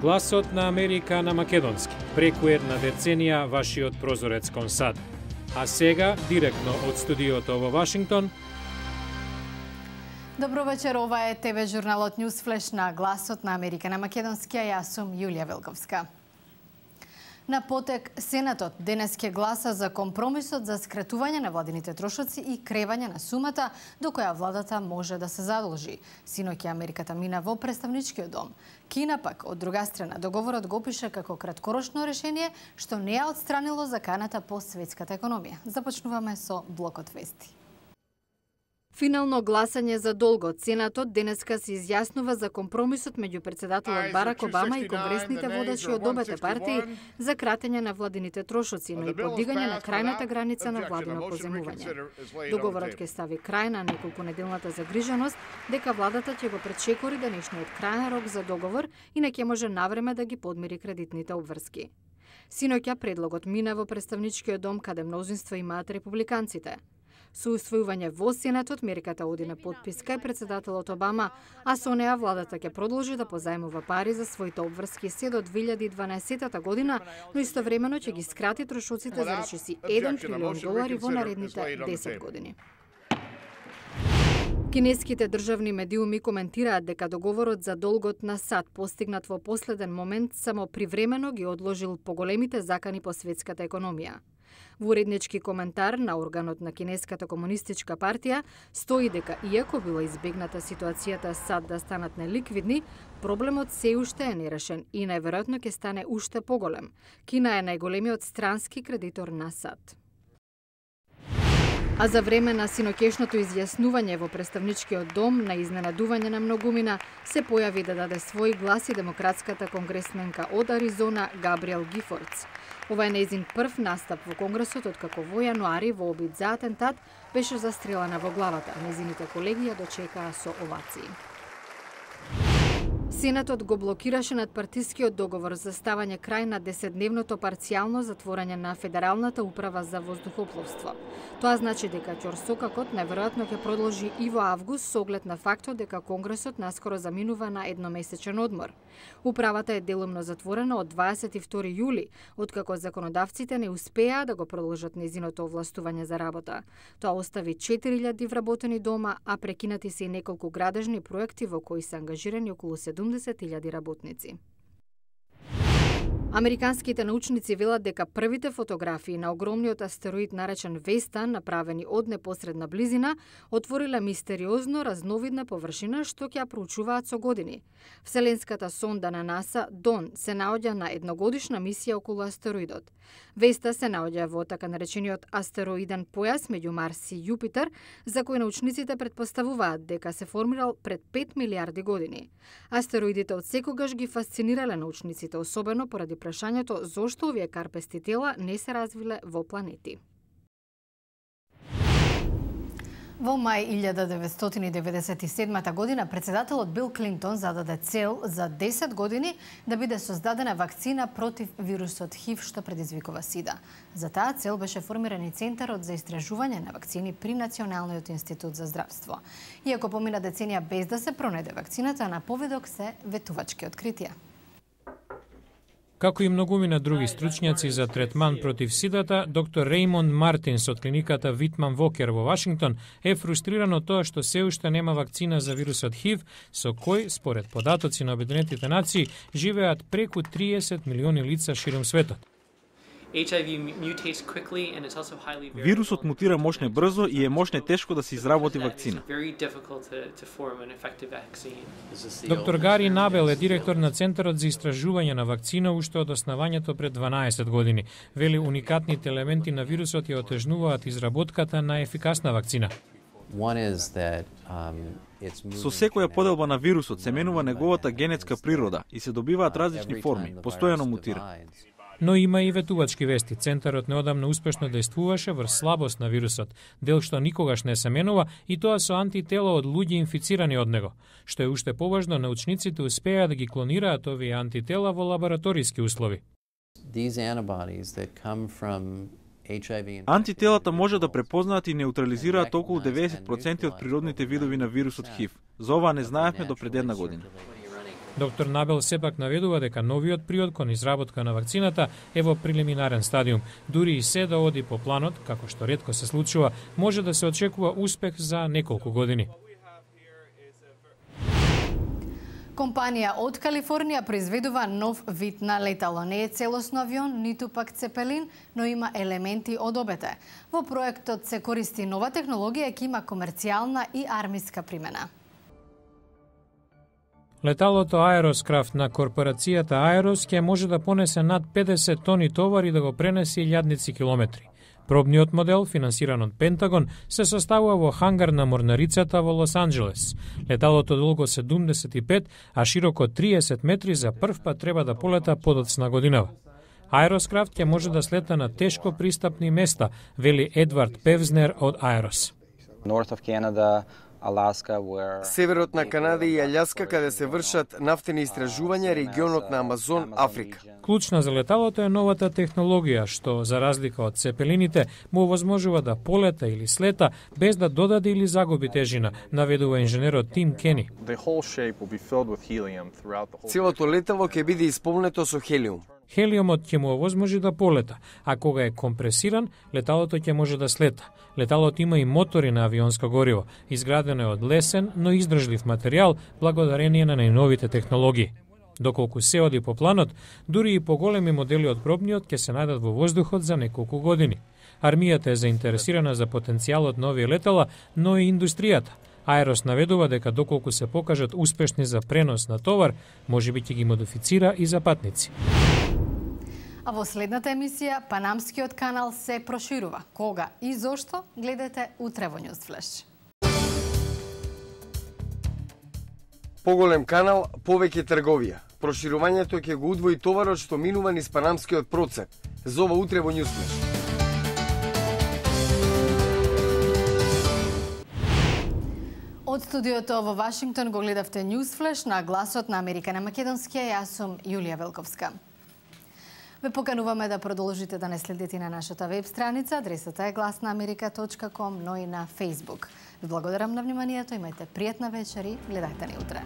Гласот на Америка на македонски. Преку една деценија вашиот прозорец кон САД. А сега, директно од студиото во Вашингтон. Добро вечер, ова е ТВ журналот Newsflash на Гласот на Америка на македонски, а јас сум Јулија Велковска. На потек, Сенатот денес ќе гласа за компромисот за скратување на владините трошоци и кревање на сумата до која владата може да се задолжи. Синоќ Америката мина во представничкиот дом. Кина пак, од друга страна, договорот го опиша како краткорочно решение што не ја отстранило заканата по светската економија. Започнуваме со блокот вести. Финално гласање за долгот. Сенатот денеска се изјаснува за компромисот меѓу председателот Барак Обама и конгресните водачи од обете партии за кратење на владините трошоци, но и подигање на крајната граница на владино позајмување. Договорот ќе стави крај на неколкунеделната загриженост дека владата ќе го пречекори денешниот крајен рок за договор и не ќе може навреме да ги подмири кредитните обврски. Синоќа предлогот мина во представничкиот дом каде мнозинство имаат републиканците. Со усвојување во Сенатот, мерката оди на подпис кај председателот Обама, а со неа владата ќе продолжи да позајмува пари за своите обврски се до 2012 година, но истовремено ќе ги скрати трошоците за речиси $1 трилион во наредните 10 години. Кинеските државни медиуми коментираат дека договорот за долгот на САД постигнат во последен момент само привремено ги одложил поголемите закани по светската економија. Во уреднички коментар на органот на Кинеската комунистичка партија стои дека иако била избегната ситуацијата САД да станат неликвидни, проблемот се уште е нерешен и најверојатно ќе стане уште поголем. Кина е најголемиот странски кредитор на САД. А за време на синоќешното изјаснување во представничкиот дом на изненадување на многумина се појави да даде свој глас и демократската конгресменка од Аризона Габриел Гифордс. Ова е нејзин прв настап во Конгресот откако во јануари во обид за атентат беше застрелана во главата. Нејзините колеги ја дочекаа со овации. Сенатот го блокираше надпартискиот договор за ставање крај на 10-дневното парцијално затворање на Федералната управа за воздухопловство. Тоа значи дека ќорсокакот најверојатно ќе продолжи и во август со оглед на фактот дека Конгресот наскоро заминува на едномесечен одмор. Управата е делумно затворена од 22 јули, откако законодавците не успеа да го продолжат нејзиното овластување за работа. Тоа остави 4000 вработени дома, а прекинати се и неколку градежни проекти во кои се ангажирани околу 70.000 работници. Американските научници велат дека првите фотографии на огромниот астероид наречен Веста, направени од непосредна близина, отвориле мистериозно разновидна површина што ќе ја проучуваат со години. Вселенската сонда на НАСА Дон се наоѓа на едногодишна мисија околу астероидот. Веста се наоѓа во така наречениот астероиден појас меѓу Марс и Јупитер, за кој научниците претпоставуваат дека се формирал пред 5 милиарди години. Астероидите од секогаш ги фасцинирале научниците, особено поради прашањето зошто овие карпести тела не се развиле во планети. Во мај 1997 година председателот Бил Клинтон зададе цел за 10 години да биде создадена вакцина против вирусот ХИВ што предизвикува СИДА. За таа цел беше формиран и Центарот за истражување на вакцини при Националниот институт за здравство. Иако помина деценија без да се пронајде вакцината, на поведок се ветувачки откритија. Како и многумина други стручњаци за третман против сидата, доктор Реймонд Мартинс од клиниката Витман Вокер во Вашингтон е фрустриран од тоа што се уште нема вакцина за вирусот ХИВ, со кој, според податоци на Обединетите нации, живеат преку 30 милиони лица широм светот. Вирусот мутира мошне брзо и е мошне тешко да се изработи вакцина. Доктор Гари Набел е директор на Центарот за истражување на вакцина уште од основањето пред 12 години. Вели уникатните елементи на вирусот ја отежнуваат изработката на ефикасна вакцина. Со секоја поделба на вирусот се менува неговата генетска природа и се добиваат различни форми, постојано мутира. Но има и ветувачки вести. Центарот неодамна успешно действуваше врз слабост на вирусот, дел што никогаш не се менува, и тоа со антитела од луѓе инфицирани од него. Што е уште поважно, научниците успеа да ги клонираат овие антитела во лабораториски услови. Антителата може да препознаат и неутрализираат околу 90% од природните видови на вирусот ХИВ. За ова не знаевме до пред една година. Доктор Набел сепак наведува дека новиот приод кон изработка на вакцината е во прелиминарен стадиум. Дури и се да оди по планот, како што ретко се случува, може да се очекува успех за неколку години. Компанија од Калифорнија произведува нов вид на летало. Не е целосно авион, ниту пак цепелин, но има елементи од обете. Во проектот се користи нова технологија ќе има комерцијална и армиска примена. Леталото Аероскрафт на корпорацијата Аерос ќе може да понесе над 50 тони товар и да го пренесе илјадници километри. Пробниот модел, финансиран од Пентагон, се составува во хангар на морнарицата во Лос Анџелес. Леталото долго 75, а широко 30 метри за прв пат треба да полета подоцна годинава. Аероскрафт ќе може да слета на тешко пристапни места, вели Едвард Певзнер од Аерос. Северот на Канада и Алјаска, каде се вршат нафтени истражувања, регионот на Амазон, Африка. Клучна за леталото е новата технологија, што, за разлика од цепелините, му овозможува да полета или слета без да додаде или загуби тежина, наведува инженерот Тим Кени. Целото летало ќе биде исполнето со хелиум. Хелиумот ќе му овозможи да полета, а кога е компресиран, леталото ќе може да слета. Леталото има и мотори на авионско гориво, изградено е од лесен, но издржлив материјал, благодарение на најновите технологии. Доколку се оди по планот, дури и поголеми модели од пробниот ќе се најдат во воздухот за неколку години. Армијата е заинтересирана за потенцијалот на овие летала, но и индустријата. Аерос наведува дека доколку се покажат успешни за пренос на товар, можеби ќе ги модифицира и за патници. А во следната емисија, Панамскиот канал се проширува. Кога и зошто? Гледате утре во Ньюсфлеш. Поголем канал, повеќе трговија. Проширувањето ќе го удвои товарот што минува низ Панамскиот процеп. Зова утре во Ньюсфлеш. Од студиото во Вашингтон го гледавте Ньюсфлеш на Гласот на Америка на македонски. Јас сум Јулија Велковска. Ве покануваме да продолжите да не следите на нашата веб страница. Адресата е glasnaamerika.com, но и на Facebook. Ви благодарам на вниманието, имајте пријатна вечер и гледајте ни утре.